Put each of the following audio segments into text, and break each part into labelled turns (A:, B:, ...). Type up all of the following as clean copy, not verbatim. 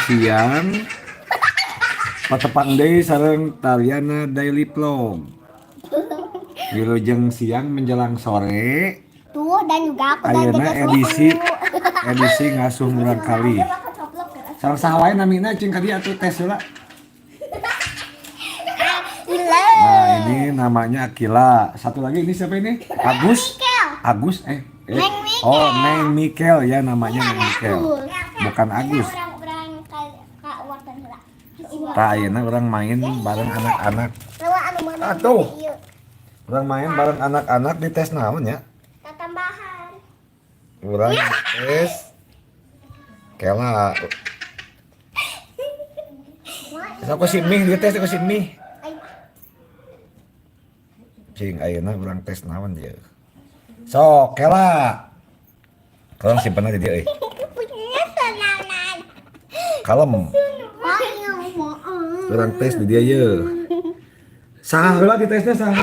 A: siang patepang deui sareng Tariana Daily Vlog. Wilujeng siang menjelang sore.
B: Tuh, dan juga aku dan
A: Ayeuna
B: jaga
A: edisi ngasuh murang kali. Sareng saha wae namina cing ka dieu atuh tes heula. Nah, ini namanya Akila. Satu lagi ini siapa ini? Agus Oh, Neng Mikel ya namanya Neng Mikel. Bukan Agus. Tak ayeuna urang main bareng anak-anak. Atuh. Urang main bareng anak-anak di tes naon ya?
B: Tambahan.
A: Urang tes Kela. Aku si Mih di tes aku si Mih. Cing ayeuna urang tes naon dia. Sok Kela. Kalau simpen aja dia euy. Kalem. Urang tes di dia ye. Saha heula di tesnya saha?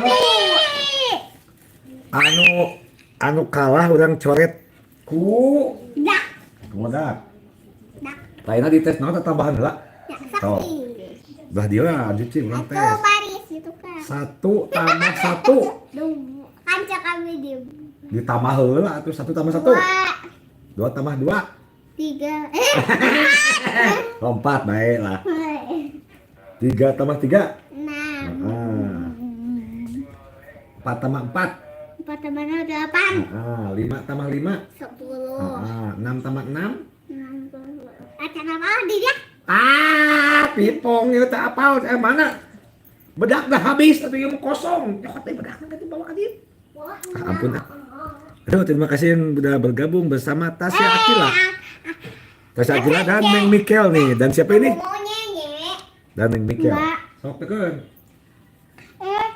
A: Anu kalah urang coret ku dak. Lainna di tes naon tambahan heula? Sok. Udah dia lah cuci urang tes. Satu tambah satu.
B: Kan cak kami dia.
A: Ditambah heula atuh 1 tambah 1. 2 tambah 2.
B: 3.
A: Lompat bae lah. 3 tambah 3.
B: 6.
A: 4 tambah 4.
B: 4 tambah 8.
A: 5 tambah 5.
B: 10.
A: 6 tambah 6.
B: Acan apa di dia?
A: Pipong ieu teh apal mana? Bedak dah habis tapi ieu kosong. Nyokot teh bedak nanti bawa ka dieu. Ampun. Aduh, terima kasih yang sudah bergabung bersama Tasya Akila. Tasya Akila dan Neng Mikel nih. Dan siapa ini? Dan Neng Mikel. Sok tekeun.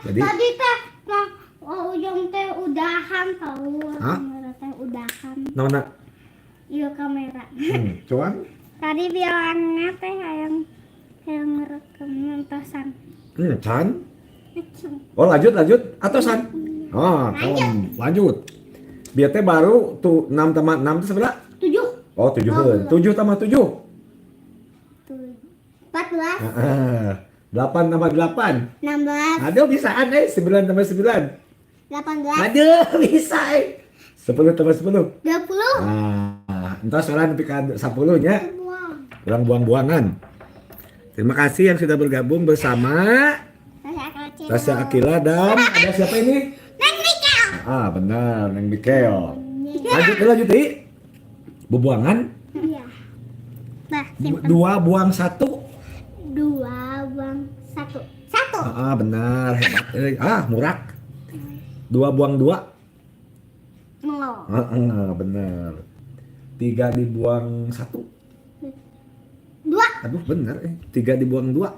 A: Jadi
B: Tadi teh ujung teh udahan tahu.
A: Hah?
B: Kamera teh udahan.
A: nona
B: Iya kamera.
A: cuan?
B: Tadi bilangnya teh yang ngerekam nontosan.
A: Can? Oh lanjut atau san? Oh, lanjut. Biar teh baru tuh 6 tambah 6 itu seberapa?
B: 7.
A: Oh 7 heun. 7 tambah 7.
B: 14.
A: 8 tambah 8.
B: 16.
A: Aduh bisaan 9 tambah 9.
B: 18.
A: Aduh bisa 10 tambah 10.
B: 20.
A: Entah soalan nepi ka 10 nya. Kurang buang-buangan. Terima kasih yang sudah bergabung bersama Tasya Akila dan ada siapa ini?
B: Neng Mikel.
A: Benar, Neng Mikel. Lanjut nih. Bebuangan.
B: Iya. Nah,
A: 2 buang 1.
B: 2 buang 1. 1.
A: Benar, hebat euy. Murak. 2 buang 2.
B: 0.
A: Benar. 3 dibuang 1.
B: 2.
A: Aduh benar 3 dibuang 2.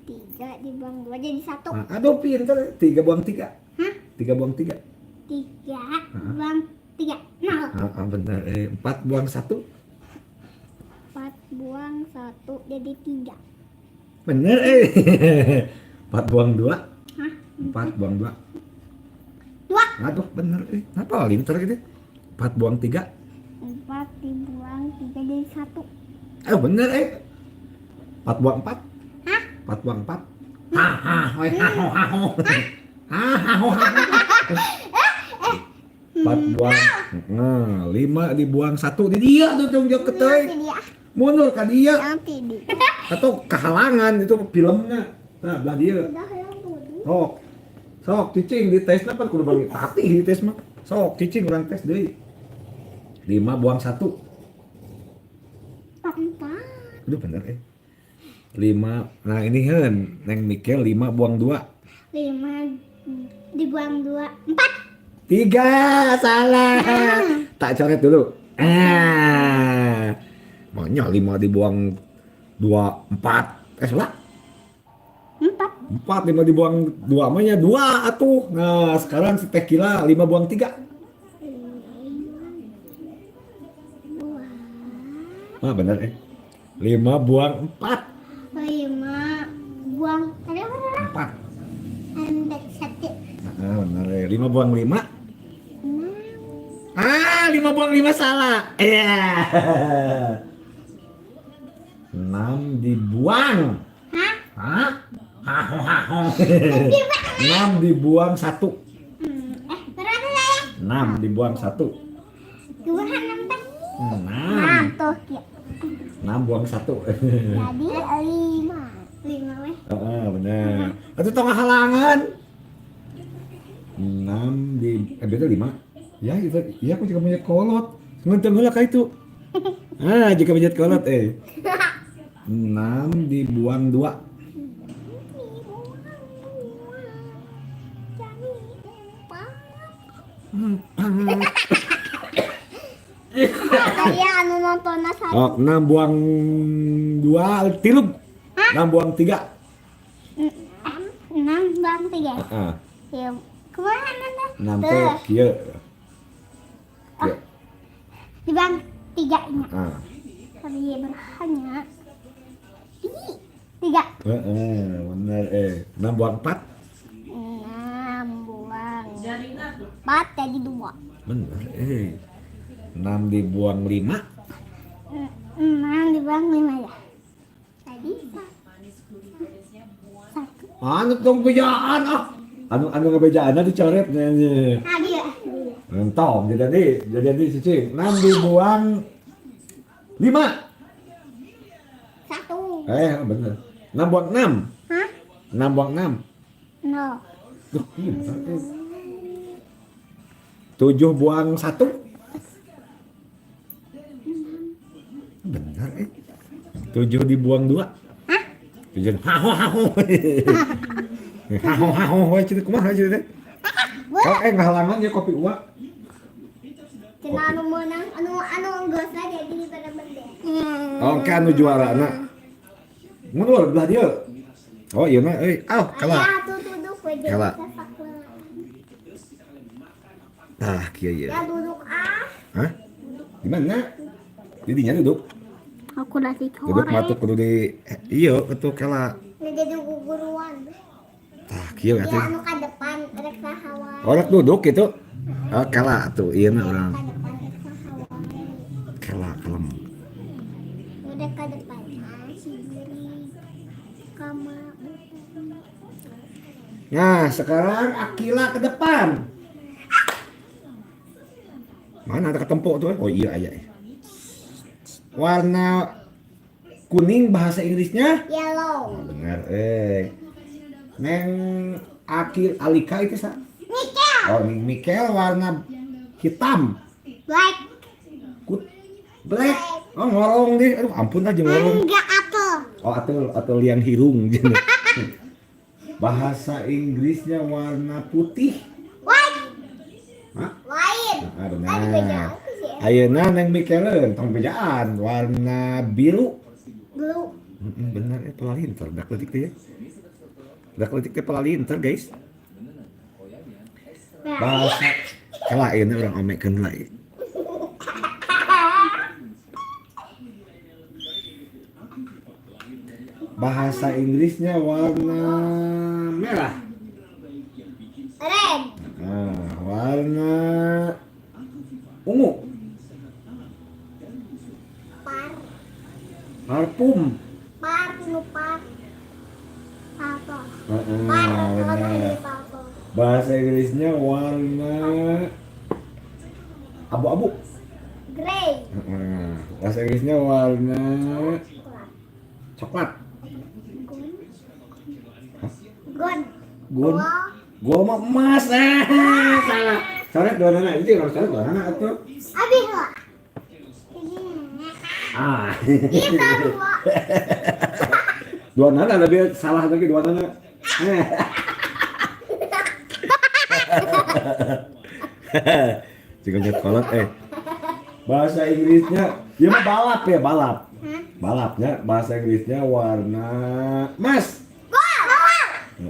B: 3 dibuang 2 jadi 1.
A: Aduh pinter 3 buang 3.
B: Hah?
A: 3 buang 3.
B: 3 buang 3. 0.
A: Benar 4 buang 1.
B: 4 buang 1 jadi 3.
A: Bener 4 buang 2.
B: Hah?
A: 4 buang 2.
B: 2.
A: Aduh bener apa pinter gitu. 4 buang 3.
B: 4 dibuang 3 jadi 1.
A: Bener 4 buang 4.
B: Hah?
A: 4 buang 4. 4 buang 5 dibuang 1 di dia tuh jok keteuy. Mundur ka dia
B: Nanti di.
A: atau kehalangan itu filmnya. Nah, belah dia. Sok cicing di tes apa kudu bagi tati di tes mah. Sok cicing urang tes deui. 5 buang 1.
B: 4.
A: Aduh bener 5. Nah ini heun Neng Mikel 5 buang 2.
B: 5 dibuang 2. 4.
A: 3 salah. Tak coret dulu. Maunya 5 dibuang 2 4. Salah. 4 5 dibuang 2 mah nya 2 atuh. Nah, sekarang si Tekila 5 buang 3. Bener 5 buang 4.
B: 5 buang
A: 4.
B: 1.
A: Bener 5 buang 5. 5 buang 5 salah. 6 dibuang.
B: Hah?
A: Hah? Haho haho. 6 dibuang 1.
B: Berapa saya?
A: 6 dibuang 1.
B: 2 6 tadi.
A: 6.
B: Tuh, ya.
A: 6 buang 1.
B: Jadi 5. 5 weh.
A: Bener. Itu tengah halangan. 6 di beda 5. Ya, itu iya aku juga punya kolot. Ngentem heula ka itu. Jika pijat kolot 6 dibuang 2.
B: Tadi anu nonton satu.
A: Oh, 6 buang 2 tiluk. 6 buang 3.
B: 6 bang 3.
A: Heeh.
B: Ya. Kemana nanda?
A: 6 teh kieu. Kieu.
B: Di bang 3 nya.
A: Ah.
B: Tadi berhanya. 3.
A: Bener 6 buang 4.
B: 6 buang 4 jadi 2.
A: Bener 6 dibuang 5.
B: 6 dibuang 5 ya. Tadi 1.
A: Anu tong bejaan anu ngebejaan dicoret nih.
B: Tadi ya.
A: Entong jadi cicing 6 dibuang 5.
B: 1.
A: Bener 6 buang 6.
B: Hah?
A: 6 buang 6.
B: No.
A: Duh, iya bener 7 buang 1. Bener 7 dibuang 2.
B: Hah?
A: 7 haho haho. Haho haho cerita kumaha cerita. Kalau ngahalangan ya kopi uak.
B: Cina anu menang anu geus jadi pada bende.
A: Oke anu juara na. Mundur belah dia. Oh iya mah kalah.
B: Ya tuh duduk we jadi
A: Kalah.
B: sepak bola.
A: Kieu ieu.
B: Ya duduk
A: Hah? Di mana? Di dinya duduk.
B: Aku udah
A: Duduk matuk kudu di iya ketu kala.
B: jadi guguruan.
A: Kieu
B: Ya
A: atuh.
B: anu ka depan rek sahawa.
A: Orang duduk gitu. Kala tuh iya mah urang.
B: Ka depan rek sahawa.
A: Kala kalem.
B: Udah ka depan. Si diri. Kama.
A: Nah, sekarang Akila ke depan. Mana ada ketempo tuh? Oh iya aya. Warna kuning bahasa Inggrisnya?
B: Yellow.
A: Benar, Neng Alika itu sa?
B: Mikel.
A: Oh, Neng Mikel warna hitam.
B: Black.
A: Black. Oh, ngorong deh. Aduh, ampun aja ngorong.
B: Enggak apel.
A: Oh, atau liang hirung. Bahasa Inggrisnya warna putih.
B: White.
A: Hah?
B: White.
A: Benar. Ayeuna Neng Mikelen tong bejaan warna biru.
B: Blue.
A: Bener pelalinter dak leutik teh ya. Dak leutik teh pelalinter guys. Bahasa kalah ayeuna urang omekeun lah. Bahasa Inggrisnya warna merah.
B: Red.
A: Warna ungu. Parfum.
B: Par. Apa?
A: Benar. Bahasa Inggrisnya warna abu-abu.
B: Grey.
A: Bahasa Inggrisnya warna coklat.
B: Gon.
A: Gua mah emas. Salah. Salah dua nana itu harus salah dua nana atuh.
B: Abi lah. Kita dua.
A: Dua nana lebih salah lagi dua nana. Jika lihat kolot bahasa Inggrisnya dia mah balap ya balap. Balapnya bahasa Inggrisnya warna emas.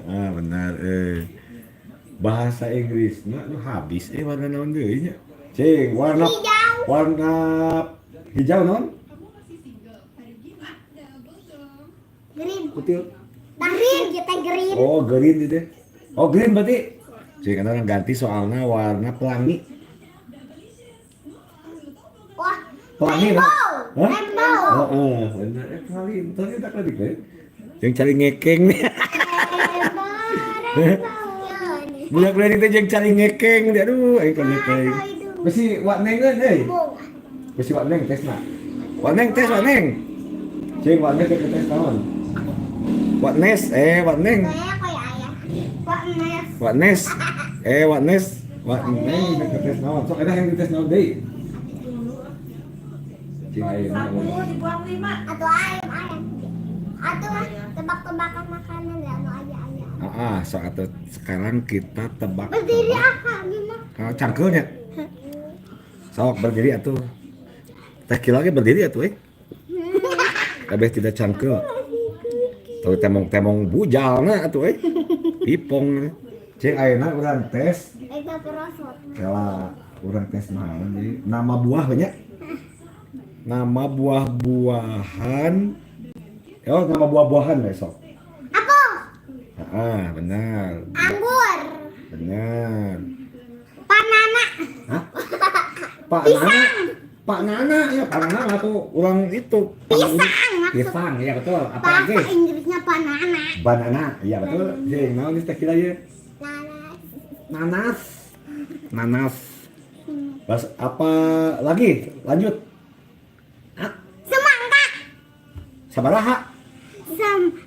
A: Benar bahasa Inggrisnya habis warna naon deui nya. Cing warna warna hijau non?
B: Green.
A: Kutil.
B: Green kita green.
A: Oh green itu. Oh green berarti. Cing kan ganti soalnya warna pelangi.
B: Wah,
A: Pelangi lah. Hah?
B: Rainbow.
A: Heeh, bener. Kenalin, tadi tak lagi kan? Yang cari ngekeng nih. Budak lain itu yang cari ngekeng dia aduh, aing kan ngekeng. Besi wak neng euy. Besi wak neng tes na. Wak neng tes wak neng. Cing wak neng ke tes naon? Wak nes, wak neng. Wak nes. Wak nes. Wak neng ke tes naon? Sok ada yang dites naon deui. Cing aing
C: Dibuang 5.
B: Atau ayam. Atau tebak-tebakan makanan ya, anu ayah.
A: So atau sekarang kita tebak.
B: Berdiri apa gimana?
A: Kalau cangkelnya. Sok berdiri atuh. Teh kilo lagi berdiri atuh kabeh tidak cangkel. Tuh temong-temong bujalna atuh Pipong. Cek ayeuna urang tes.
B: Ega perosot.
A: Kala urang tes naon jadi nama buah banyak. Nama buah-buahan. Oh, nama buah-buahan besok.
B: Apel.
A: Benar.
B: Anggur.
A: Benar.
B: Banana.
A: Hah? Pak Nana. Pak Nana ya, Pak Nana tuh orang itu. Pisang, ya betul. Apa
B: Bahasa
A: lagi?
B: Inggrisnya banana.
A: Banana, iya betul. Jadi naon teh kira ya?
B: Nanas.
A: Nanas. Bas apa lagi? Lanjut.
B: Semangka.
A: Sabaraha?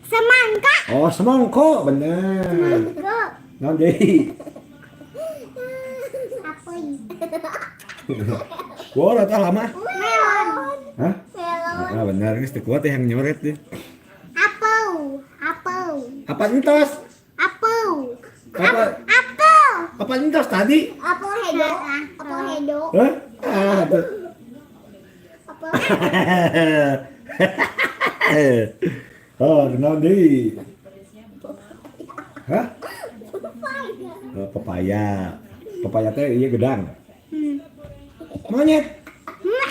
B: Semangka.
A: Oh, semongko, bener.
B: Semangka.
A: Naon deui?
B: Apa ini?
A: Wah, rata lama.
B: Melon.
A: Hah?
B: Melon.
A: Benar, ini teu kuat yang nyoret deh.
B: Apel. Apel.
A: Apa entos?
B: Apel.
A: Apa
B: Apel.
A: apa entos tadi?
B: Apel hedo. Apel hedo.
A: Hah? Tuh.
B: Apel.
A: Oh, kenal deui. Hah? Oh, pepaya. Pepaya teh ieu gedang. Monyet.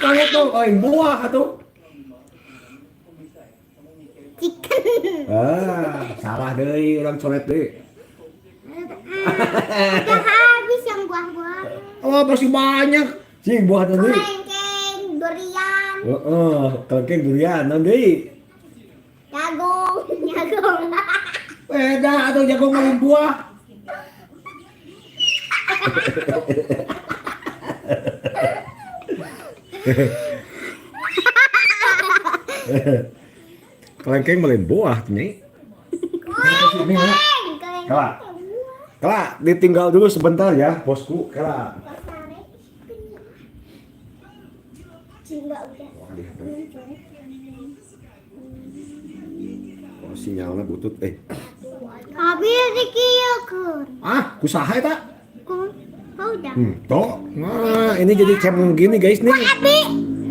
A: Monyet tuh, oh buah atuh.
B: Chicken.
A: Salah deui, urang coret deui.
B: Udah habis yang buah-buah.
A: Oh, masih banyak. Cing buah tadi.
B: Kelengkeng, durian,
A: Kelengkeng durian, naon deui?
B: jagung, jagung.
A: Beda atuh jagung mah buah. Kelengkeng mah lain buah nyai. Kala. Kala, ditinggal dulu sebentar ya, bosku. Kala.
B: Cinta udah.
A: Oh, sinyalnya butut
B: Habis dikieukeun.
A: Kusaha eta?
B: Udah.
A: Toh. Nah, ini jadi cemong gini guys nih.
B: Abi.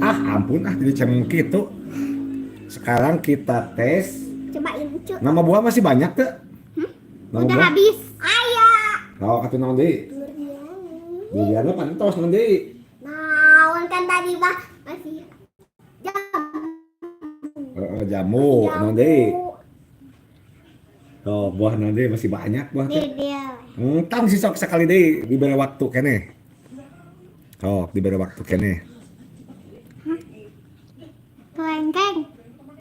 A: Ampun jadi cemong gitu. Sekarang kita tes.
B: Cobain, Cuk.
A: Nama buah masih banyak tuh. Nama
B: Udah
A: buah.
B: habis. Ayo.
A: Nah, atuh naon deui?
B: Durian.
A: Durianna pantos naon deui?
B: Naon kan tadi mah masih
A: Jamu naon deui? Oh, buah naon deui masih banyak buah teh.
B: dia.
A: Tang sih sok sekali deui diberi waktu keneh. Oh, diberi waktu keneh.
B: Kelengkeng.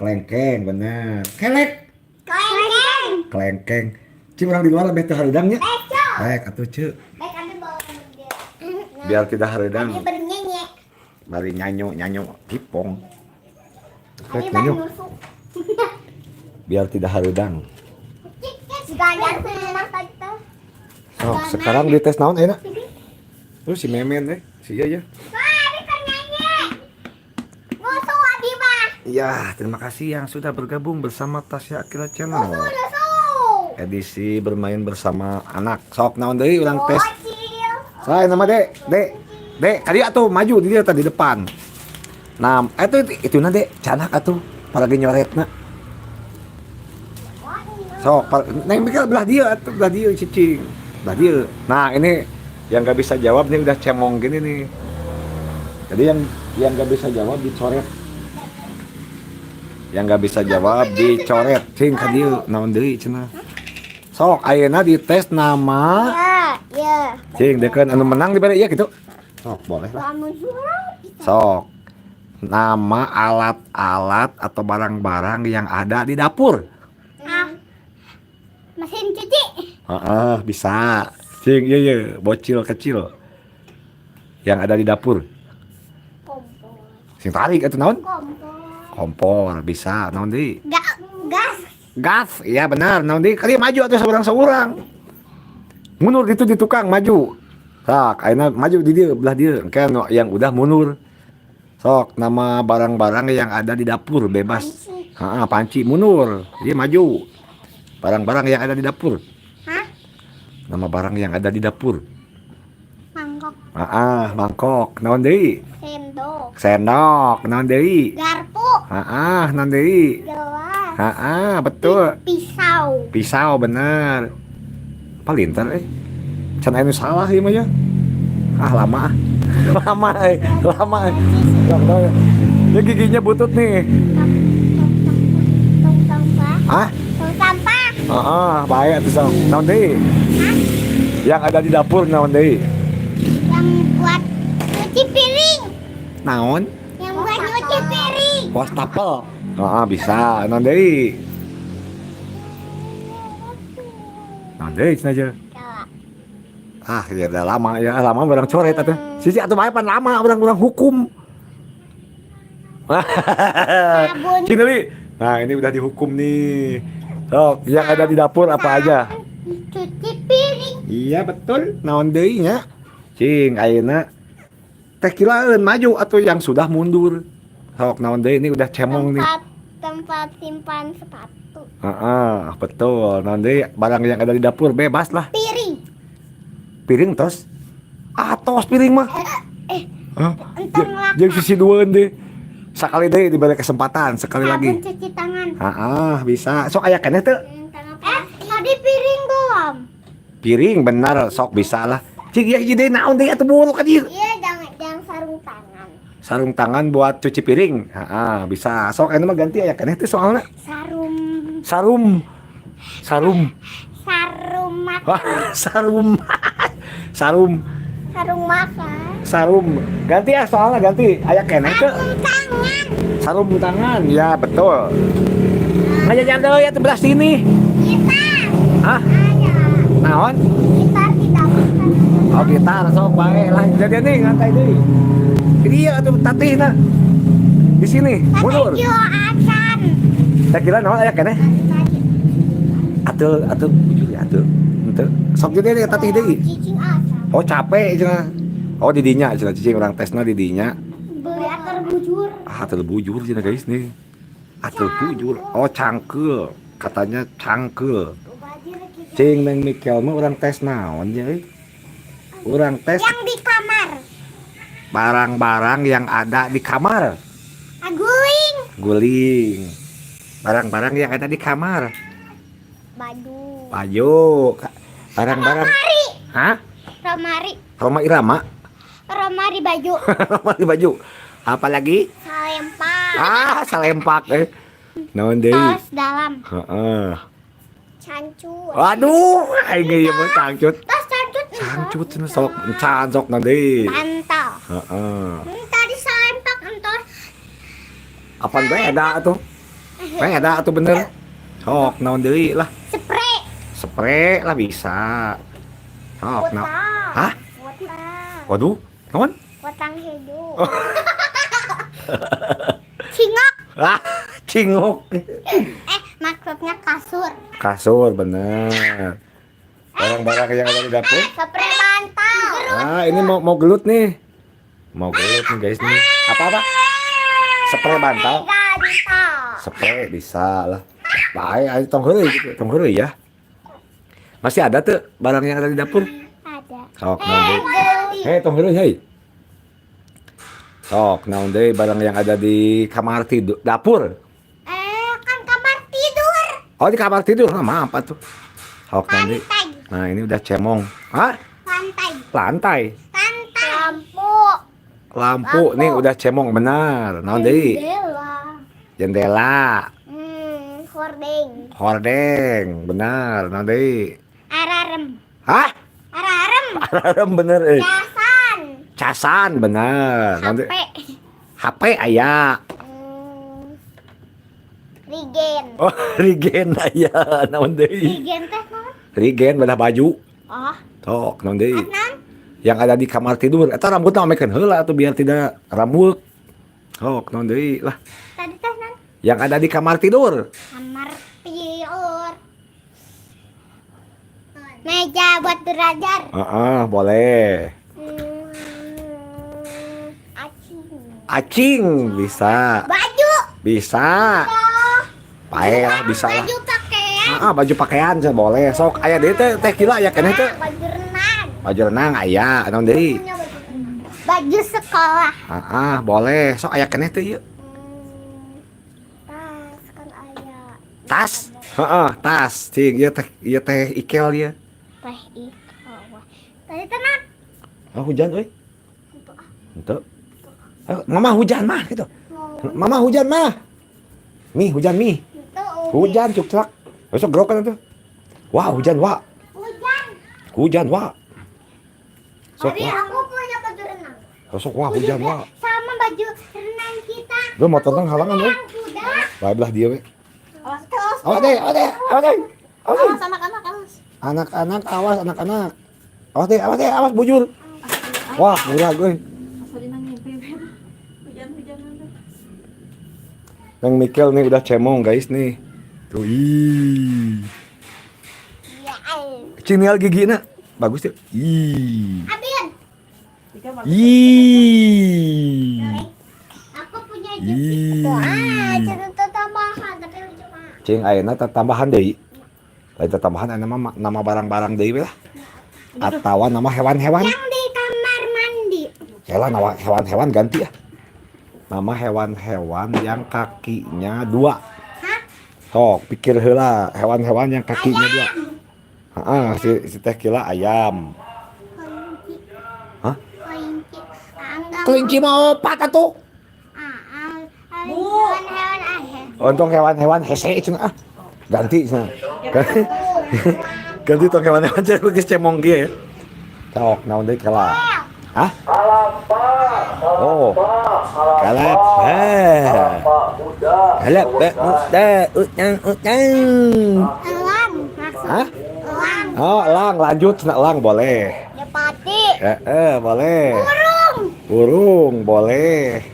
A: Kelengkeng bener. Kelek.
B: Kelengkeng.
A: Kelengkeng. Cing orang di luar lebih teu hareudang nya.
B: Cuk.
A: Baik atuh ceuk.
B: Kami bawa dia.
A: Biar tidak hareudang.
B: Kami bernyanyi.
A: Mari nyanyo pipong.
B: Kami
A: Rek nyanyo.
B: nusuk.
A: Biar tidak hareudang.
B: Seganjar rumah tadi tuh.
A: Oh, sekarang dites naon enak. Terus si Memen si iya ya.
B: Wah, bisa nyanyi. Musuh Adi mah.
A: Ya, terima kasih yang sudah bergabung bersama Tasya Akila Channel.
B: Musuh.
A: Edisi bermain bersama anak. Sok naon deui ulang tes.
B: Bocil.
A: Saya nama Dek. Dek, tadi atuh maju di dia tadi depan. Nah, itu na Dek, canak atuh palagi nyoretna. Sok, neng mikir belah dia cicing. Belah dia. Nah, ini yang gak bisa jawab nih udah cemong gini nih. Jadi yang gak bisa jawab dicoret. Yang gak bisa jawab dicoret. Cing ka dieu naon deui cenah. Sok ayeuna dites nama.
B: Ya.
A: Cing dekeun anu menang dibere ieu gitu. Sok boleh lah.
B: Kamu jual.
A: Sok. nama alat-alat atau barang-barang yang ada di dapur.
B: Mesin cuci.
A: Bisa. Cing, iya, bocil kecil yang ada di dapur.
B: Kompor.
A: Sing tarik atau naon?
B: Kompor.
A: Kompor, bisa. Naon deui?
B: Gas.
A: Gas, iya benar. Naon deui? Kali maju atuh saurang-saurang. Mundur gitu di tukang maju. Sok, ayeuna maju di dieu belah dieu. Engke yang udah mundur. Sok, nama barang-barang yang ada di dapur bebas. Panci mundur. Dia maju. Barang-barang yang ada di dapur.
B: Hah?
A: Nama barang yang ada di dapur.
B: Mangkok.
A: Mangkok. Naon deui?
B: Sendok.
A: Sendok. Naon deui?
B: Garpu.
A: Naon deui?
B: Gelas.
A: Betul.
B: Pisau.
A: Pisau bener. Palinter can anu salah ieu mah ya. Lama. Lama. Ya giginya butut nih.
B: Tong sampah. Tong sampah.
A: Bae atuh sok. Naon deui? Yang ada di dapur naon deui?
B: Yang buat nyuci piring.
A: Naon?
B: Yang buat nyuci piring.
A: Wastafel. Bisa. Naon deui? Naon deui cenah aja. Ya udah lama barang coret atuh. Sisi atuh bae pan lama urang hukum.
B: Sabun.
A: Cing deui. Nah, ini udah dihukum nih. Sok, yang ada di dapur apa aja?
B: Cuci piring.
A: Iya betul. Naon deui nya? Cing ayeuna teh kilaeun maju atau yang sudah mundur. Sok naon deui ini udah cemong nih.
B: Tempat simpan sepatu.
A: Betul. Naon deui barang yang ada di dapur bebas lah. Piring tos. Tos piring mah.
B: Entar ngelak.
A: Jeung sisi dueun deh. Sakali deui diberi kesempatan sekali lagi.
B: Sabun cuci tangan.
A: Bisa. Sok aya keneh teu?
B: Tadi piring belum.
A: Piring benar sok bisa lah. Cik ya jadi naon deui atuh buru ka dieu.
B: Iya, jangan sarung tangan.
A: Sarung tangan buat cuci piring. Bisa. Sok anu mah ganti aya keneh teh soalna. Sarum
B: makan. Sarung makan.
A: Sarum. Ganti ya soalnya ganti. Aya keneh teu. Sarung tangan. Ya betul. Ngajajan deui atuh belah sini.
B: Gitar. Ada.
A: Naon?
B: Gitar di dapur.
A: Gitar sok bae lah. Jadi nih ngantai deui. Dia atuh tatihna. Di sini. Mundur.
B: Tadi acan.
A: Saya kira naon aya keneh. Atuh bujur ya atuh. Henteu. Sok jadi nih tatih deui.
B: Cicing acan.
A: Capek cenah. Di dinya cenah cicing urang tesna di dinya.
B: Beli atar bujur.
A: Atar bujur cenah guys nih. Atar bujur. Cangkeul. Katanya cangkeul. Cing neng Mikel mah urang tes naon ya euy? Urang tes
B: Yang di kamar.
A: barang-barang yang ada di kamar. Guling. Barang-barang yang ada di kamar. Baju. Barang-barang.
B: Romari.
A: Hah?
B: Romari.
A: Roma Irama.
B: Romari baju.
A: Romari baju. Apalagi?
B: Salempak.
A: Salempak naon deui?
B: Tos dalam. Cancut.
A: Waduh, aing ieu mah cangcut.
B: Tos cancut.
A: Cangcut cenah sok encan sok na deui.
B: Bantal. Tadi salempak entos.
A: Apaan beda atuh? Beda atuh bener. Sok naon deui lah. Spray lah bisa. Sok naon. Hah? Waduh, naon?
B: Potang hidung. Cingok.
A: Cingok.
B: Maksudnya kasur.
A: Kasur bener. Barang-barang yang ada di dapur.
B: Spray bantal.
A: Ini mau gelut nih. Mau gelut nih guys nih. Apa? Spray bantal. Spray bisa lah. Baik, ayo tong heureuy ya. Masih ada tuh barang yang ada di dapur?
B: Ada.
A: Sok naon deui? Tong heureuy heuy. Sok naon deui barang yang ada di kamar tidur dapur?
B: Kan kamar tidur.
A: Di kamar tidur. Maaf atuh. Sok naon deui? Nah, ini udah cemong. Lantai. Lampu nih udah cemong benar. Naon deui? Jendela. Hordeng. Benar. Naon deui?
B: Ararem.
A: Hah?
B: Ararem.
A: Ararem bener
B: Casan.
A: Casan bener.
B: HP.
A: HP aya.
B: Regen.
A: Oh, Regen aya. Naon deui?
B: Regen teh naon?
A: Regen bedah baju.
B: Oh,
A: Tok, naon deui?
B: Adnan.
A: Yang ada di kamar tidur. Eta rambutna omekeun heula atuh biar tidak rambut. Tok, naon deui lah.
B: Tadi teh naon?
A: Yang ada di kamar tidur.
B: Kamar tidur. Meja buat belajar.
A: Boleh.
B: Acing.
A: Acing bisa.
B: Baju.
A: Bisa. Pae lah bisa lah.
B: Baju pakaian.
A: Baju pakaian saya boleh. Sok aya deui teh kila aya keneh teh.
B: Baju renang.
A: Baju renang aya, naon deui?
B: Baju sekolah.
A: Boleh. Sok aya keneh teh ieu.
B: Tas kan aya.
A: Tas. Tas. Cing ieu teh ikel ieu.
B: Teh ikhawah. Tadi tenang.
A: Hujan euy. Henteu. Mama hujan mah gitu. Mama hujan mah. Nih hujan nih. Hujan cukcak. Besok gerokan itu. Wah hujan wah. Hujan wah. Sok
B: Hari
A: wah.
B: aku punya baju renang.
A: Besok wah hujan wah.
B: Sama baju renang kita.
A: Lu motor nang halangan euy.
B: Kuda.
A: Bae belah dia we.
B: Awas terus.
A: Awas deh.
B: Awas anak-anak awas.
A: Anak-anak awas anak-anak. Awas bujur. Wah, murah gue. Nang Mikel nih udah cemong guys nih. Tuh,
B: Ya,
A: Cinial gigina. Bagus ya.
B: Abin. Aku punya cerita tambahan tapi lucu mah.
A: Cing ayeuna tambahan deui. Lain tambahan nama barang-barang deui lah. Atawa nama hewan-hewan.
B: Yang di kamar mandi.
A: Yalah nama hewan-hewan ganti ya. Nama hewan-hewan yang kakinya 2.
B: Hah?
A: Sok pikir heula hewan-hewan yang kakinya 2. Si teh kila ayam.
B: Kelinci.
A: Hah?
B: Kelinci. Enggak.
A: Kelinci mau 4 atuh.
B: Hewan-hewan aja.
A: Untung hewan-hewan hese cenah. Ganti cenah. Ganti tong hewan-hewan jadi geus cemong kieu ya. Sok naon deui kala. Hah? Oh. Kalap. Kalap muda utang.
B: Elang maksud.
A: Hah?
B: Elang.
A: Oh, elang lanjut cenah elang boleh.
B: Depati.
A: Boleh.
B: Burung.
A: Burung boleh.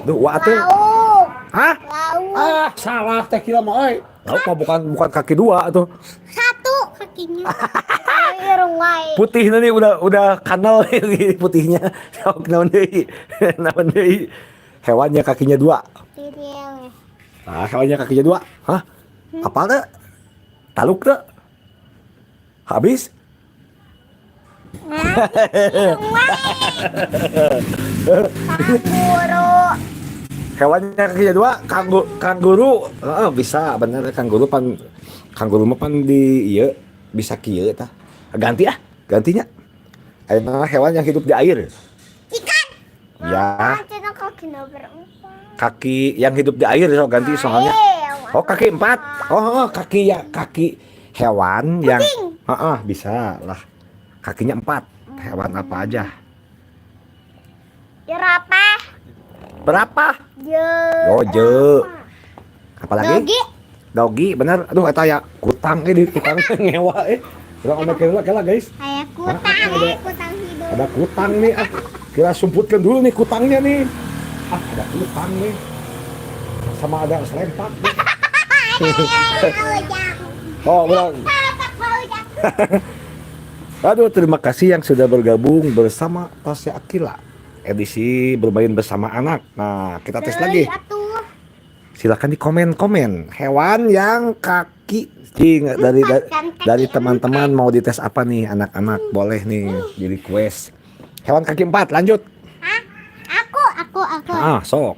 A: Duh, wa atuh.
B: Lauk.
A: Hah?
B: Lauk.
A: Salah teh kira mah euy. Lauk mah bukan kaki 2 atuh.
B: Satu kakinya. Irung wae.
A: Putihnya nih udah kanal putihnya. Sok naon deui? Naon deui? Hewannya kakinya 2.
B: Tiril.
A: Hewannya kakinya 2. Hah? Apal teh? Taluk teh? Habis?
B: Irung wae. Kanguru.
A: Hewannya kakinya 2, kanguru. Bisa bener kanguru mah pan di ieu bisa kieu tah. Ganti gantinya. Ayeuna hewan yang hidup di air.
B: Ikan.
A: Ya,
B: Cina kakinya berempat.
A: kaki yang hidup di air so ganti soalnya. Oh, kaki 4. Oh, kaki hewan yang bisa lah. Kakinya 4. Hewan apa aja?
B: Jerapah.
A: Berapa?
B: Je.
A: Apalagi? Dogi, bener. Aduh, eta ya kutang di kutang ngewa Kurang omekeun lah guys.
B: Kayak kutang, kutang hidup.
A: Ada kutang nih. Kita sumputkan dulu nih kutangnya nih. Ada kutang nih. Sama ada selempak. Oh, benar. Aduh, terima kasih yang sudah bergabung bersama Tasya Akila. Edisi bermain bersama anak. Nah, kita tes lagi. Silakan di komen-komen hewan yang kaki dari teman-teman mau dites apa nih anak-anak, boleh nih di request. Hewan kaki 4 lanjut.
B: Hah? Aku.
A: Sok.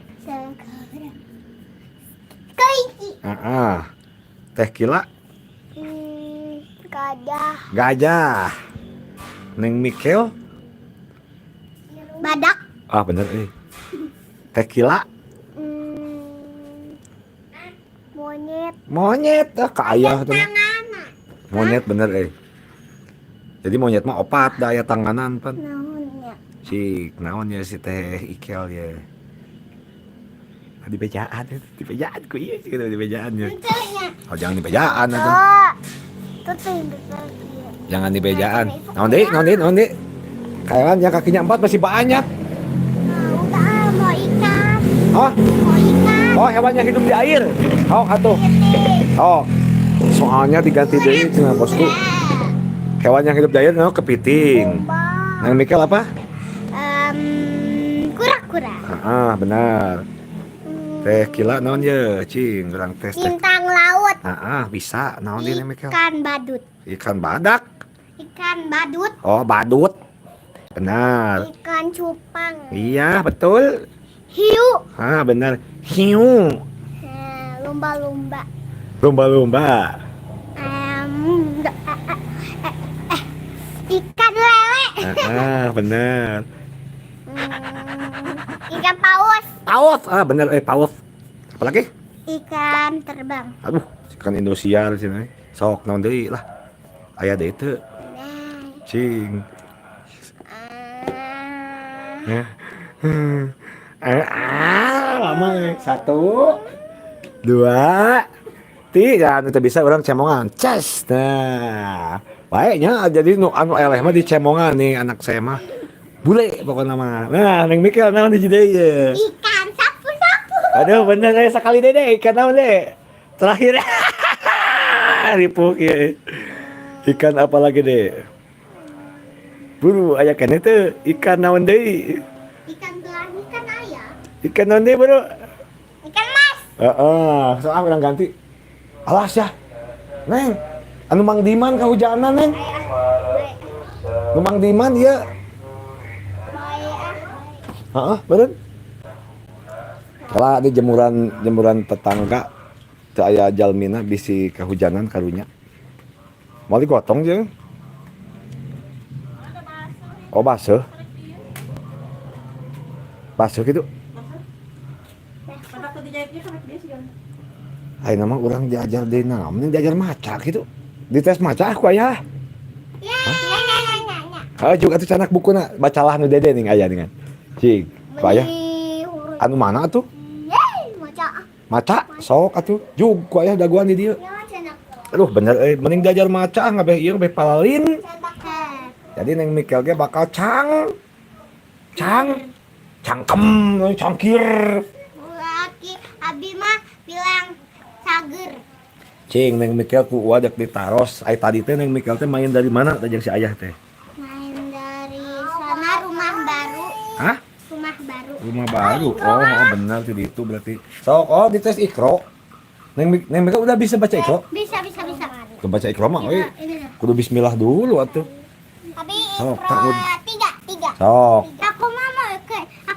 B: Kelinci.
A: Teh Kila. Gajah. Neng Mikel.
B: Badak.
A: Bener Teh Kila. Monyet kaaya tuh. Monyet bener Jadi monyet mah 4 daya tanganan pan.
B: Naonnya?
A: Naonnya si teh Ikel ya. Di bejaan ku iya gitu di bejaannya.
B: Lucunya.
A: Oh jangan di bejaan atuh.
B: Oh. Tuh yang besar dia.
A: Jangan di bejaan. Naon deh. Kayak yang kakinya 4 masih banyak.
B: Udah mau ikan.
A: Oh,
B: Mau ikan.
A: oh hewan yang hidup di air. Oh, atuh.
B: Kepiting.
A: Oh. Soalnya diganti deui cenah bosku. Hewan yang hidup di air namanya kepiting.
B: Lomba.
A: Nang Mikel apa?
B: Kura-kura.
A: Benar. Teh kila naon ye, cing, urang tes teh.
B: Bintang laut.
A: Bisa. Naon di Nang Mikel?
B: Ikan badut.
A: Ikan badak.
B: Ikan badut.
A: Oh, badut. Benar.
B: Ikan cupang.
A: Iya, betul.
B: Hiu.
A: Benar. Hiu.
B: Lumba-lumba.
A: Lumba-lumba.
B: Ikan lele.
A: Benar.
B: Ikan paus.
A: Paus. Benar paus. Apa lagi?
B: Ikan terbang.
A: Aduh, ikan Indosiar sini. Sok naon deui lah. Aya deui teu. Cing. Lama 1 2 3 itu bisa orang cemongan. Ces. Nah, baiknya jadi anu eleh mah di cemongan nih anak saya mah. Bule pokoknya mah. Nah, Neng Mikel naon di deui ye?
B: Ikan sapu-sapu.
A: Aduh, bener sekali deh ikan naon deh. Terakhir. Ripuk ya. Ikan apa lagi deh? Buru aya keneh teh ikan naon deui?
B: Ikan gelang, ikan ayam.
A: Ikan naon deui, Bro?
B: Ikan mas.
A: Soalnya urang ganti. Alas ya. Neng, anu Mang Diman kahujanan, Neng. Nu Mang Diman ieu. Bener. Kalau di jemuran tetangga teu aya jalmina bisi kahujanan karunya. Mau digotong jeung. Oh, basuh. Basuh gitu. Ayo nama orang diajar deh namun diajar maca gitu. Dites maca aku aya. Juga tuh canak buku na bacalah nu dede ning aya dengan. Cing, ku aya. Anu mana tuh? Maca sok atuh. Jug ku aya daguan di dieu. Aduh bener mending diajar maca ngabeh ieu beh palalin. Jadi Neng Mikel ge bakal cangkem, cangkir.
B: Laki abi mah bilang cager.
A: Cing Neng Mikel ku wadek ditaros. Ai tadi teh Neng Mikel teh main dari mana teh jeung si ayah teh?
B: Main dari sana rumah baru.
A: Hah?
B: Rumah baru.
A: Rumah baru. Oh, benar tuh itu berarti. Sok, dites Iqra. Neng Mikel udah bisa baca Iqra?
B: Bisa.
A: Tuh baca Iqra mah euy. Kudu bismillah dulu atuh.
B: Tapi
A: Sok,
B: Iqra 3.
A: Sok.
B: Aku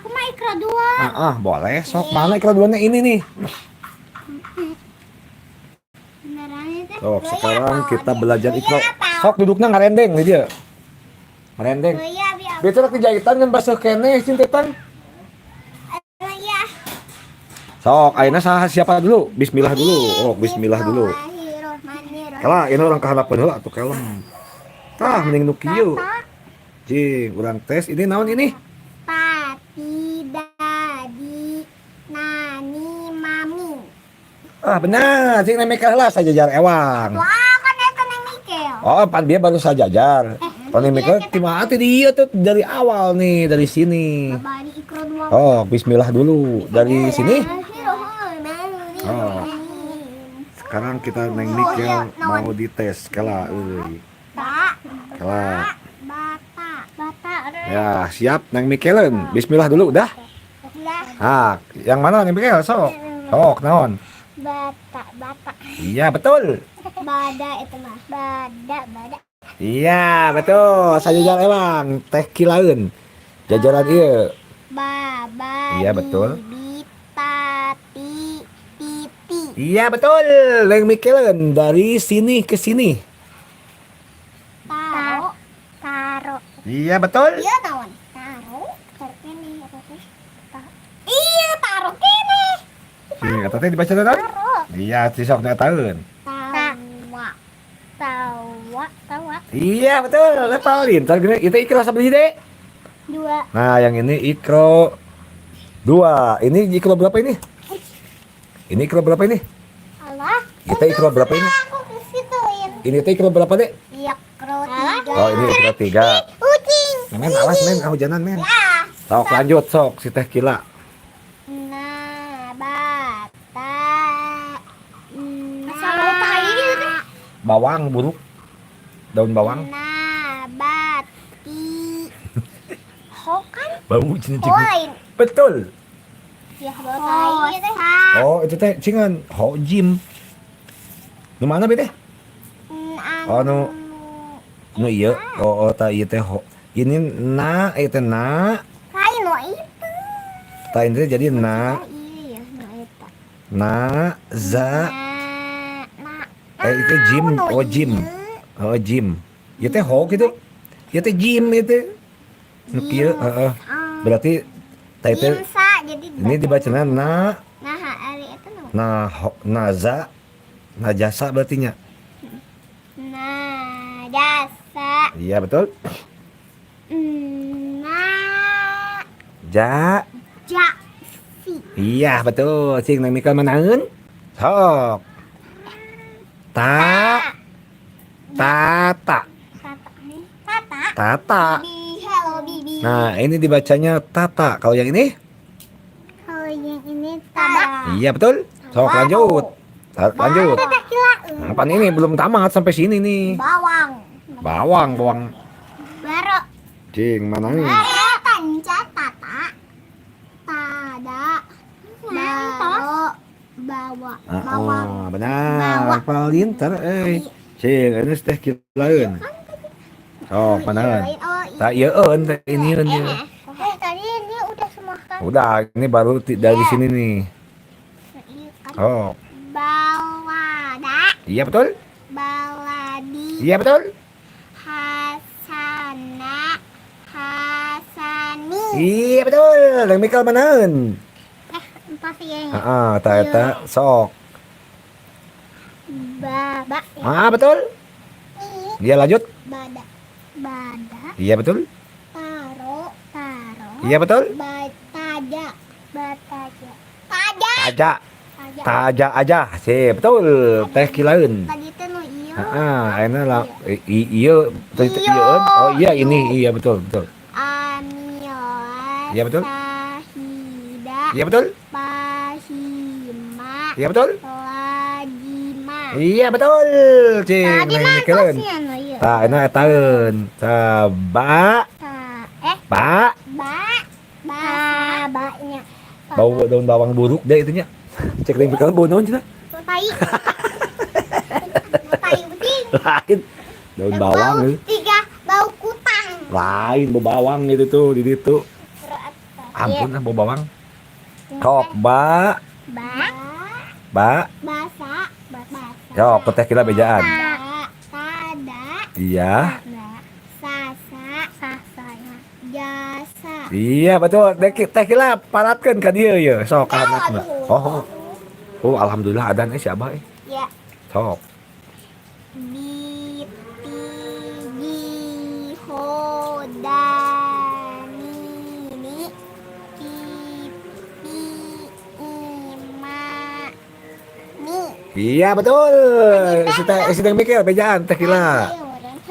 B: mah Iqra 2.
A: Boleh. Sok, mana Iqra 2-nya ini nih.
B: Beneran itu.
A: Sok, sekarang kita belajar Iqra. Sok, duduknya ngarendeng nih dia. Ngarendeng. Betul kejahitan kan basuh keneh cintetan.
B: Iya.
A: Sok, ayeuna saha siapa dulu? Bismillah dulu. Oh, bismillah dulu. Kalah, ini orang kahanapeun heula atuh kelem. Tah mending nu kieu. Cing, urang tes ini naon ini?
B: Pati, dadi, nani, mami.
A: Benar, cing Neng Mikel lah sajajar ewang.
B: Wah, kan eta Neng Mikel.
A: Oh, pan dia baru sajajar. Pan Neng Mikel timah atuh dia tuh dari awal nih, dari sini.
B: Bari Iqra 2.
A: Oh, bismillah dulu dari sini. Oh. Sekarang kita Neng Mikel mau dites kala euy. Kala.
B: Bata.
A: Ya, siap Neng Mikelen. Bismillah dulu dah. Yang mana Neng Mikel? Sok, naon?
B: Bata.
A: Iya, betul.
B: Bada itu mah. Bada.
A: Iya, betul. Sajajar ewang, teh kilaeun. Jajaran ieu.
B: Baba.
A: Iya, betul.
B: Tati, titi.
A: Iya, betul. Neng Mikelen dari sini ke sini.
B: Taro.
A: Iya, betul.
B: Iya naon? Taro kene apa teh? Iya, taro kene.
A: Sini kata teh dibaca naon? Iya, sisok nya taeun.
B: Tawa.
A: Iya, betul. Lepalin. Entar gini, itu Iqra sabaraha deh?
B: 2.
A: Nah, yang ini Iqra 2. Ini Iqra berapa ini? Ini kilo berapa ini?
B: Allah.
A: Kita kilo berapa ini?
B: Aku kesituin.
A: Ini teh kilo berapa, Dek?
B: Iya, kro 3.
A: Oh, ini kilo 3.
B: Kucing.
A: Men, awas men, hujanan men.
B: Ya.
A: Sok lanjut sok si teh Kila.
B: Nabata.
A: Bawang buruk. Daun bawang.
B: Nabati. Ho kan?
A: Bau cina
B: Lain.
A: Betul.
B: Ya, bawa teh.
A: Oh, itu teh cingan ho jim. Nu mana be teh? Oh, nu iya. Oh, ta ieu teh ho. Ini na eta na.
B: Lain lo itu.
A: Ta ini jadi na
B: Iya, na eta.
A: na za
B: Na.
A: itu jim. Oh, jim. Oh, jim. Ieu teh ho gitu. Ieu teh jim itu. Nu kieu, heeh. Berarti ta itu
B: Jimsa jadi
A: ini dibacana na
B: nah hari itu no.
A: naza najasa berarti nya.
B: Nah, jasa.
A: Iya betul.
B: Nah,
A: Ja.
B: jasi.
A: Iya betul. Cing nang mikal manaeun. Sok. Ta. Tata.
B: Tata.
A: Tata.
B: Bibi, hello bibi.
A: Nah, ini dibacanya tata. Kalau yang ini?
B: Kalau yang ini tada.
A: Iya betul. Sok lanjut. Lanjut.
B: Tada kila.
A: Apa ini belum tamat sampai sini nih.
B: Bawang.
A: Bawang.
B: Baru.
A: Cing manaeun?
B: Tanca tata. Tada. Baru. Bawa. Bawang.
A: Benar. Palintar Cing, ini teh kilaeun. Sok manaeun? Tak ieun teh ini nya.
B: Tadi ini udah semua kan?
A: Udah, ini baru dari sini nih. Oh,
B: Bawada.
A: iya betul?
B: Baladi.
A: Iya betul?
B: Hasana. Hasani.
A: Iya betul. Yang mikal manaeun?
B: Pasti ya.
A: Heeh, ta eta sok.
B: Baba.
A: Betul? Iya lanjut.
B: Bada. Bada.
A: Iya betul?
B: Taro. Taro.
A: Iya betul?
B: Bataja. Bataja. Taja.
A: Taja.
B: Taja.
A: Taja aja. Sip, betul. Teh kilaeun.
B: Tadi itu no iyo.
A: Ayeuna lah iya tadi teh ieun. Oh iya ini iya betul betul.
B: Amiola.
A: Iya, betul.
B: Sahida.
A: Iya betul?
B: Pahima.
A: Iya betul?
B: Lajima.
A: Iya betul. Cing,
B: Tadi
A: nang
B: mah
A: mikaleun.
B: kasihan no iyo.
A: Tah euna etaeun. Tah ba ba
B: Babanya.
A: bau daun bawang buruk deh itunya. Cek yang mikaleun bau naon cenah?
B: Tai. Tai kucing.
A: Lain. Daun bawang
B: Bau
A: itu.
B: tiga bau kutang.
A: Lain bau bawang itu tuh di situ. Ampun bau bawang. Kok ba
B: Basa.
A: Yo, teh kita bejaan.
B: Tada.
A: Iya.
B: Sasa. Jasa.
A: Iya betul. Teh kita paratkeun ka dieu ye. Sok ka anakna. Oh. Oh, alhamdulillah adan si Abah
B: Ya.
A: Sok.
B: Bitigi hodani ni pipi ima ni.
A: Iya betul. Si teh mikir bejaan teh kila.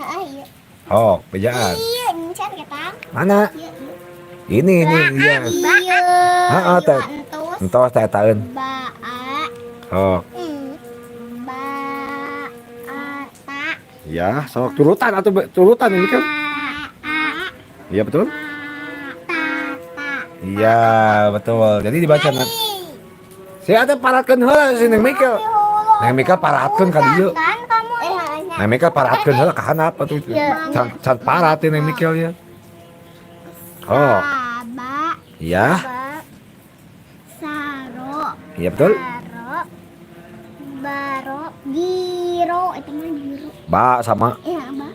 B: Ayo.
A: Oh, bejaan.
B: Iya, encan ketang.
A: Mana?
B: Iya.
A: Ini iya.
B: Iya.
A: Heeh, teh.
B: Entos.
A: Entos teh taeun.
B: Baa.
A: Oh.
B: Baata.
A: Ya, sok turutan atau turutan ini kan? Iya betul?
B: Tata.
A: Iya betul. Jadi dibaca si ada paratkeun heula si Neng Mikel. Neng Mikel paratkeun ka dieu.
B: Kan kamu
A: Neng Mikel paratkeun heula ka handap atuh. Can parat Neng Mikel ya. Oh,
B: Baba.
A: iya.
B: Saro.
A: Iya betul?
B: Baro. Baro. Giro. Itu mah giro.
A: Ba sama
B: Iya, ba.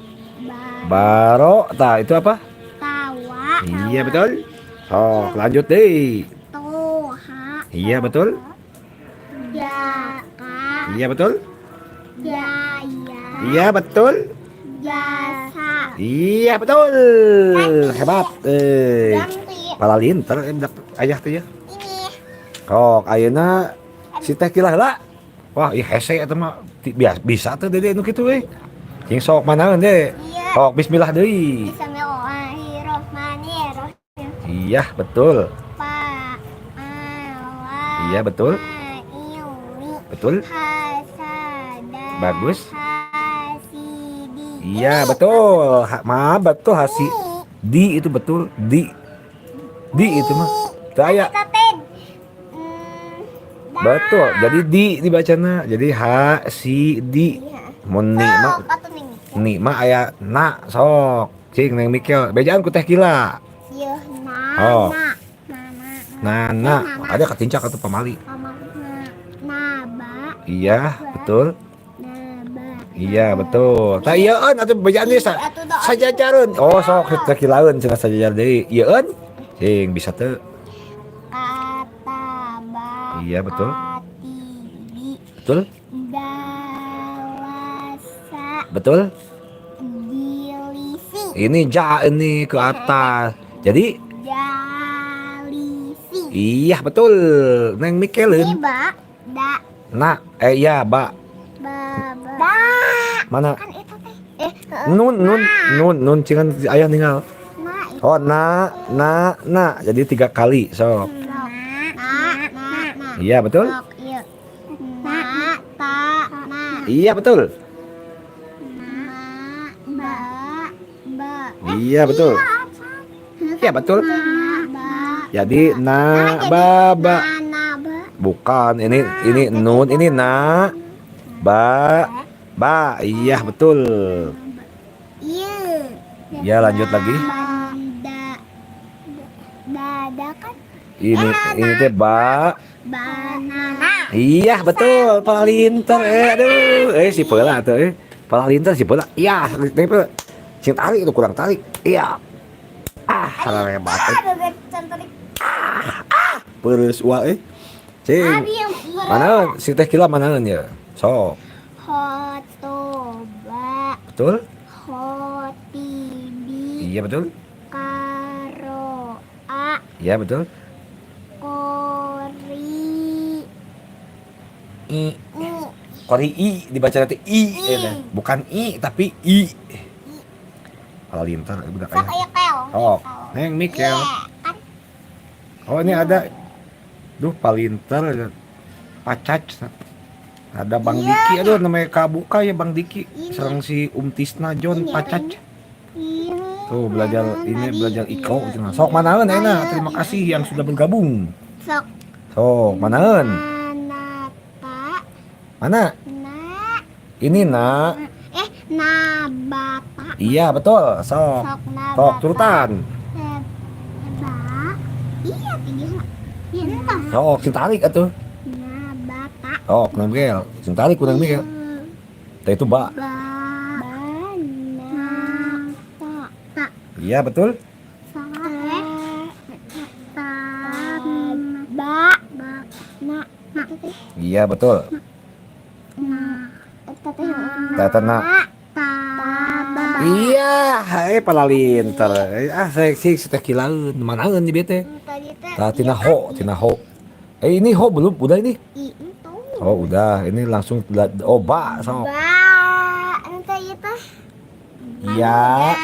A: baro. Tah itu apa?
B: Tawa.
A: Iya betul. Sok lanjut deh.
B: Toha.
A: Iya betul?
B: Jaka.
A: Iya betul?
B: Jaya.
A: Iya betul?
B: Jasa.
A: Iya betul. Hebat.
B: Ganti.
A: Palalin ter ayah tuh ya.
B: Ini.
A: Kok ayeuna Si teh kila heula. Wah, ieu hese eta mah bisa tuh Dede nu kitu we. Cing sok manaeun deh.
B: Iya.
A: Sok bismillah deui.
B: Bismillahirrahmanirrahim.
A: Iya, betul.
B: Pa
A: Iya, betul. Betul.
B: Hasada.
A: Bagus.
B: Hasidi.
A: Iya, betul. Maaf, betul hasi. Di itu betul. Di itu mah. Saya. Betul. Jadi di dibacana. Jadi ha si di. Mun ni mah ni mah aya na sok. Cing neng Mikel. Bejaan ku teh kila. Oh. Nana. Ada katincak atau pamali.
B: Naba.
A: Iya, betul.
B: Naba.
A: Iya, betul. Tah ieun atuh bejaan deui sajajareun. Oh, sok teh kilaeun cenah sajajar deui. Ieun. Cing bisa teu.
B: Kataba.
A: Iya, betul.
B: Katibi.
A: Betul?
B: Dawasa.
A: Betul?
B: Dilisi.
A: Ini ini ke atas. Jadi
B: Dalisi.
A: iya betul. Neng
B: Ini
A: Mikelin.
B: ba. Da.
A: Nah, iya, Ba.
B: Baba.
A: Mana?
B: Kan itu teh.
A: Nun cengan ayah ninggal.
B: Nah, itu.
A: Oh, na. Jadi 3 kali. So.
B: Nah.
A: Iya, betul?
B: Sok, iya. Na, ta, na.
A: Iya, betul.
B: Na, ba.
A: Iya, betul. Iya, betul.
B: Ba.
A: Jadi na ba.
B: Na, ba.
A: Bukan, ini nun, ini na. Ba. Iya, betul.
B: Iya.
A: Ya, lanjut lagi.
B: Bada kan?
A: Ini teh ba.
B: Banana.
A: Iya, betul. Palinter. Aduh. Si Peula tuh. Palinter si Peula. Iya, tapi sing tarik itu kurang tarik. Iya. Salah hebat.
B: Bebek cantik.
A: Peureuss wae. Cing.
B: Abi yang
A: Manaeun? Si teh kila manaeun ya? Sok.
B: Hotoba.
A: Betul?
B: Hotibi.
A: Iya, betul.
B: Karoa.
A: Iya, betul.
B: Kori.
A: I.
B: Ni.
A: Kori I dibaca nanti I. Bukan I tapi I. Palinter budak
B: Sok
A: aya.
B: aya kel.
A: Oh, Neng Mikel.
B: Kan?
A: Oh, ini ada. Duh, palinter. Pacac. Ada Bang
B: Iya.
A: Diki. Aduh, namanya kabuka ya Bang Diki.
B: Ini.
A: Sareng si Tisna John
B: Ini,
A: Pacac.
B: Ini.
A: Tuh, belajar ikro. Sok manaeun ayeuna. Terima kasih yang sudah bergabung.
B: Sok.
A: Sok manaeun.
B: Manata.
A: Mana?
B: Na.
A: Ini na.
B: Nabata.
A: Iya, betul. Sok.
B: Sok nabata.
A: Sok turutan.
B: Iya, tinggi lah. Iya, entah.
A: Sok sing tarik atuh.
B: Nabata.
A: Sok Neng Mikel. Sing tarik ku Neng Mikel. Teh itu ba.
B: Banata.
A: Iya, betul. Iya, betul. Tatana. Iya, palalinter. Saya sih teh kilaeun, manaeun di bete. Tina ho. Ini ho belum, udah ini. Oh, udah. Ini langsung ba, sok. Iya.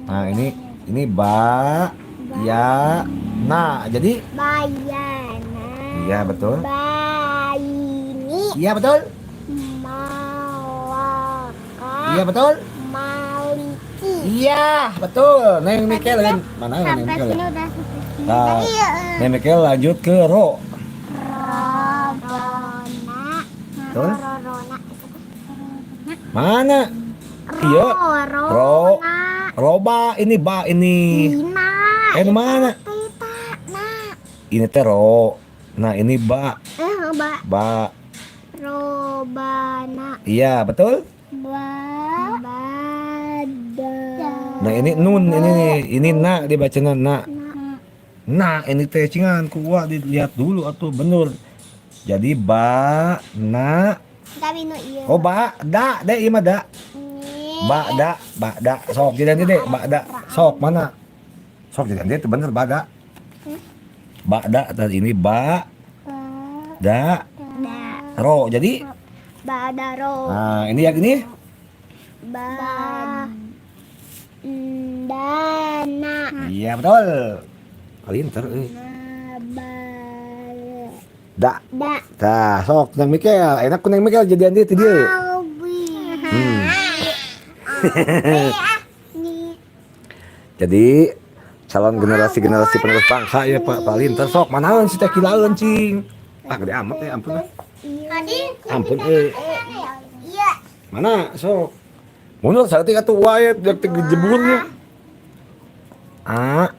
A: Nah, ini ba, ya, nah. Jadi
B: Bayana.
A: iya, betul.
B: Bayini.
A: Iya, betul.
B: Malaka.
A: Iya, betul.
B: Maliki.
A: Iya, betul. Neng Mikel mana Neng
B: Sampai
A: Mikel?
B: sini udah sampai sini.
A: Nah,
B: Iya.
A: Neng Mikel lanjut ke ro.
B: Rorona.
A: Betul.
B: Rorona.
A: Mana? Iya. Ro.
B: Rorona.
A: Roba ini ba ini.
B: Ina.
A: Ini mana?
B: Tita. Nah.
A: Ini teh ro. Nah, ini ba.
B: Ba.
A: Ba.
B: Robana.
A: Iya, betul.
B: Bada.
A: Nah, ini nun ini na dibacana na. Nah, ini teh cingan kuat dilihat dulu atuh bener. Jadi ba na.
B: Tapi no iya.
A: Oh, ba da ieu mah da. Ba da. Sok jadi deh, ba da. Sok mana? Sok jadi dia itu bener ba da. Ba da tadi ini ba Da,
B: Da.
A: ro. Jadi,
B: Badaro.
A: nah ini yang ini.
B: Dana.
A: Iya betul. Pinter. Da.
B: Da.
A: Tah, sok Neng Mikel. Enak ku Neng Mikel jadian dia tadi. Hmm. Jadi calon generasi penerus bangsa ya Pak Palinter sok manaon si teh kilaeun cing. Ah gede amat ya ampun lah. Ampun
B: Iya.
A: Mana sok. Mundur saeutik atuh wae jak teh jeburnya. Ah,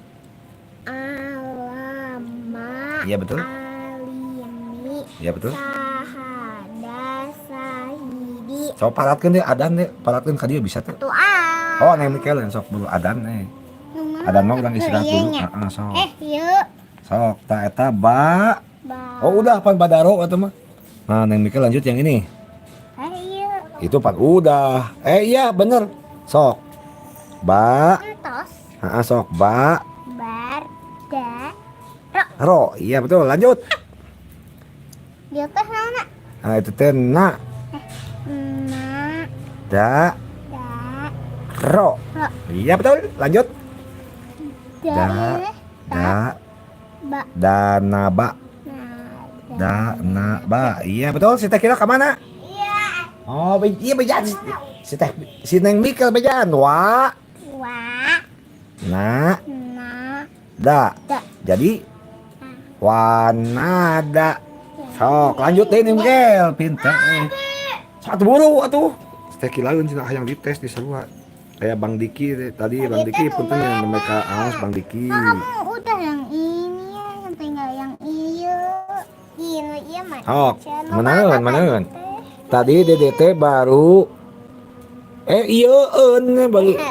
B: Alama.
A: iya betul.
B: Alimi.
A: Iya betul.
B: Sahada. Sahidi.
A: Sok paratkeun deh adan deh, paratkeun ka dieu bisa teh.
B: Tuah.
A: Oh Neng Mikel sok bulu adan Adan mah urang istirahat dulu. Heeh sok.
B: Yuk.
A: Sok ta eta ba.
B: Ba.
A: Oh udah pan badaro atuh mah. Nah Neng Mikel lanjut yang ini.
B: Ayo.
A: Itu pan udah. Iya bener. Sok. Ba.
B: Tos.
A: Heeh sok ba.
B: Bar. Da.
A: Ro. Iya betul. Lanjut.
B: Dia teh naonna?
A: Nah itu teh na.
B: Na.
A: Da.
B: Da.
A: Ro.
B: Ro.
A: Iya betul. Lanjut. Da. Da.
B: Ba.
A: Dana ba. Dana ba. Iya betul. Si teh kira ke mana?
B: Iya.
A: Oh iya bejan. Si teh si Neng Mikel bejan. Wa.
B: Wa.
A: Na.
B: Na.
A: Da.
B: Da.
A: Jadi wanada. Sok lanjut deh Neng Mikel. Pinter. Satu buru atuh. Si teh kilaeun cenah hayang dites di sarua. Kayak Bang Diki tadi Bang Diki puntennya mereka aos Bang Diki.
B: Kamu udah yang ini ya, yang tinggal yang iya. Ini iya mah.
A: Oh, manaeun. Tadi DDT baru iya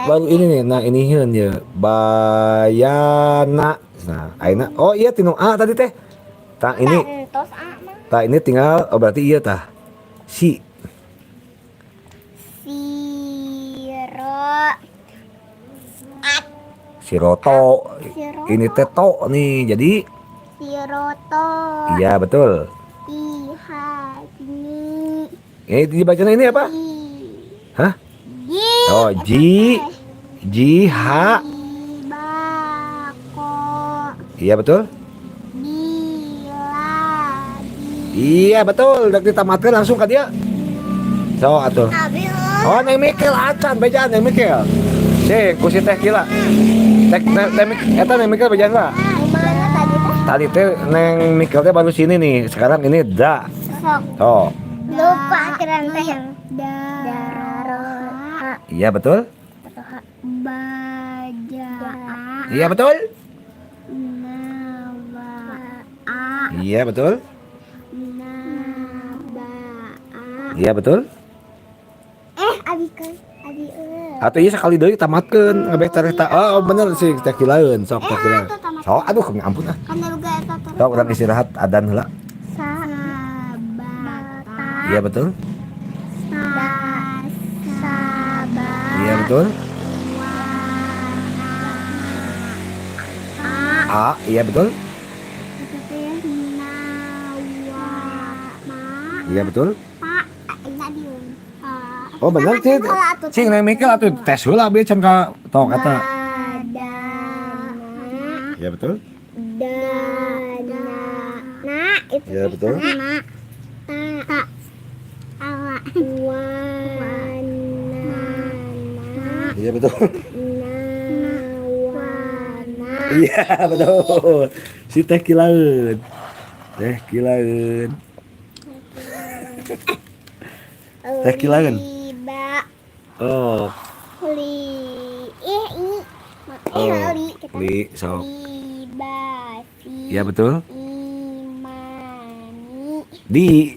A: baru ini nih. Nah, ini heuh ya. Bayana. Nah, ayeuna oh iya tinu A tadi teh. Tah ini
B: Entos A mah.
A: tah ini tinggal oh berarti iya tah. Si Siroto. Ini teh to nih. Jadi
B: Siroto.
A: iya betul.
B: Ihadni.
A: Ini dibacanya ini apa? Hah?
B: Ji.
A: Oh, Jiha.
B: Bako.
A: Iya betul.
B: Diladi.
A: Iya betul. Udah ditamatkan langsung ke dia. So atuh.
B: Abi.
A: Oh Neng Mikel acan bejaan Neng Mikel. Sing ku si teh kila. Eta Neng Mikel bejaan lah.
B: Mana tadi teh?
A: Tadi teh Neng Mikel teh baru sini nih. Sekarang ini da.
B: Sok.
A: Oh.
B: Lupa akhiran teh yang daro.
A: Iya betul.
B: Baja.
A: Iya betul.
B: Nawa.
A: Iya betul.
B: Nabaa.
A: Iya betul.
B: Abi kan. Abi
A: Atau iya sekali deui tamatkeun ngebek cerita. Oh bener sih teh kilaeun sok teh kilaeun. Sok aduh ampun ah.
B: Kan juga eta teh.
A: Sok urang istirahat adan heula.
B: Sabata.
A: Iya betul.
B: Sabar.
A: Iya betul. A, iya betul. Iya betul. Oh bener sih. Cing Neng Mikel atuh tes heula bieu can ka tok eta. Iya betul.
B: Dana. Itu
A: Iya betul.
B: Ta. Awa. Wanana.
A: Iya betul.
B: Nawana.
A: Iya betul. Si teh kilaeun. Teh kilaeun. Teh kilaeun.
B: Liba.
A: Oh.
B: Ini.
A: Oh.
B: Li. Kita.
A: Li sok.
B: Libasi.
A: Iya betul.
B: Imani.
A: Di.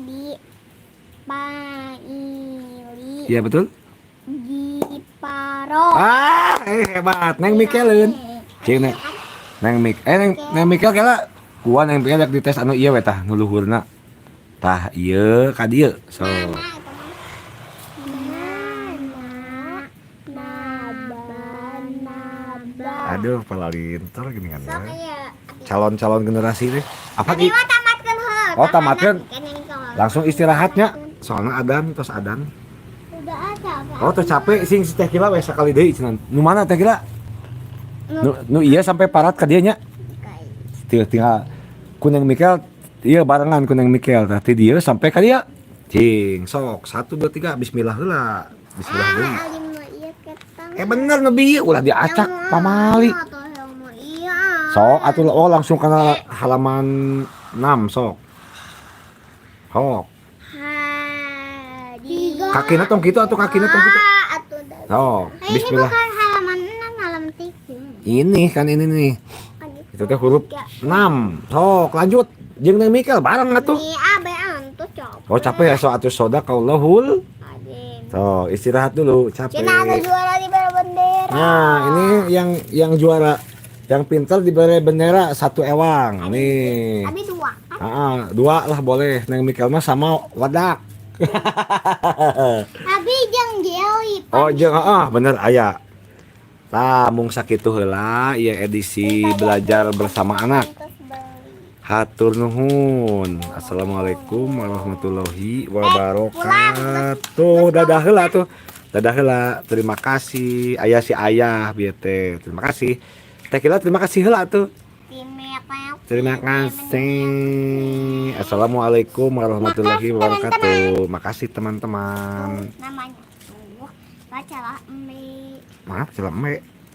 B: Di. Paili.
A: Iya betul.
B: Giparo.
A: Ah, hebat. Neng Mikelin. Cing Neng Mikel kala kuat Neng Mikel dites anu ieu we tah nu luhurna. Tah ieu ka dieu. So. Aduh, pala lintar gini kan. Calon-calon generasi deh. Apa
B: Abi
A: ki?
B: mah tamatkeun
A: Oh, tamatkeun.
B: Kan yang kalau-
A: Langsung istirahatnya. Soalnya adan terus adan.
B: Udah ada.
A: Oh, terus capek sing si Teh Kila we sakali deui cenah. Nu mana Teh Kila? Nu iya sampai parat ka dieu nya. Tinggal Kuneng Mikel ieu barengan Kuneng Mikel tah ti dieu sampai ka dieu. Cing, sok 1 2 3 bismillah heula. Bismillah deui.
B: Alim mah iya ketang.
A: Bener nebi ulah diacak pamali.
B: Iya.
A: Sok atuh oh langsung kana halaman 6 sok. Sok.
B: Tiga.
A: Kakina tong kitu atuh kakina tong kitu.
B: Atuh dah.
A: Sok,
B: Ini
A: bismillah.
B: bukan halaman 6, halaman 3.
A: Ini kan ini nih. Itu teh huruf 6. Sok lanjut. Jeung Neng Mikel bareng atuh.
B: Ini abe antu capek.
A: Oh capek ya so atuh soda kaulahul.
B: Adin.
A: So istirahat dulu capek.
B: Cina ada juara di bawah bendera.
A: Nah ini yang juara yang pintar diberi bendera 1 ewang nih.
B: Abi 2.
A: 2 lah boleh. Neng Mikel mah sama wadak.
B: Abi jeung Jelly.
A: Oh jeung bener aya. Tah mung sakitu heula ieu edisi belajar bersama anak. Hatur nuhun. Assalamualaikum warahmatullahi wabarakatuh. Dadah heula tuh. Dadah heula. Terima kasih aya si ayah bieu teh. Terima kasih. Teh Kila terima kasih heula tuh. Terima kasih. Assalamualaikum warahmatullahi wabarakatuh. Makasih teman-teman.
B: Namanya. Bacalah Mei.
A: Maaf, Cila Eme.